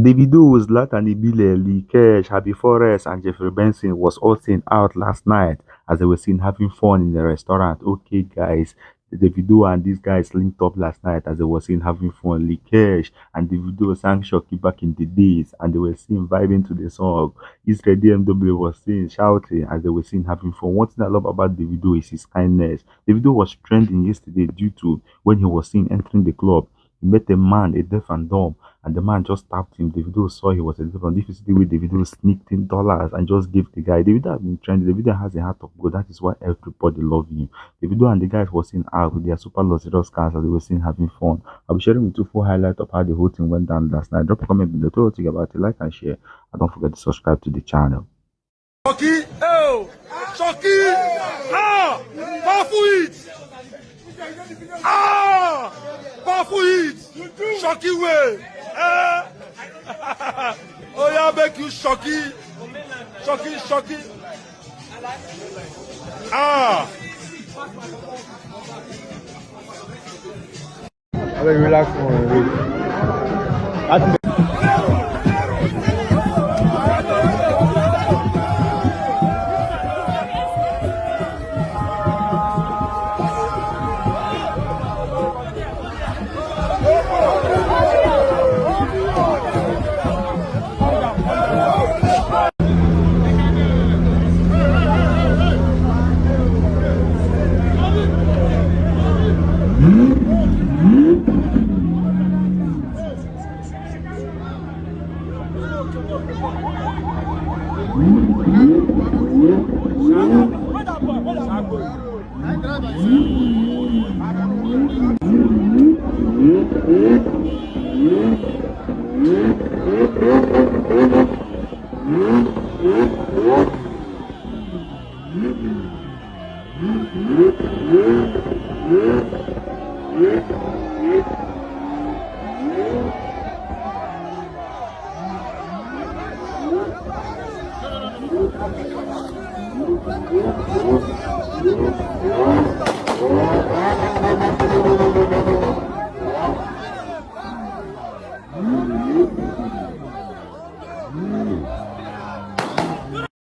Davido, Zlatan Ibile, Cash, Happy Forest, and Jeffrey Benson was all seen out last night as they were seen having fun in the restaurant. Okay, guys, Davido and these guys linked up last night as they were seen having fun. Cash and Davido sang Shocky back in the days, and they were seen vibing to the song. Israel DMW was seen shouting as they were seen having fun. One thing I love about Davido is his kindness. Davido was trending yesterday due to when he was seen entering the club. He met a man, a deaf and dumb, and the man just tapped him. Davido saw he was a deaf and if you see the way Davido sneaked in dollars and just gave the guy. Davido has been trending. Davido has a heart of gold. That is why everybody love him. Davido and the guys were seen out with their super luxurious cars as they were seen having fun. I'll be sharing with you full highlight of how the whole thing went down last night. Drop a comment below. Tell what you think about it. Like and share. And don't forget to subscribe to the channel. Shocky, oh, Shocky, ah, powerful hit, ah, powerful hit, Shocky way, oh yeah, make you Shocky, Shocky, ah. I will relax for Thank you.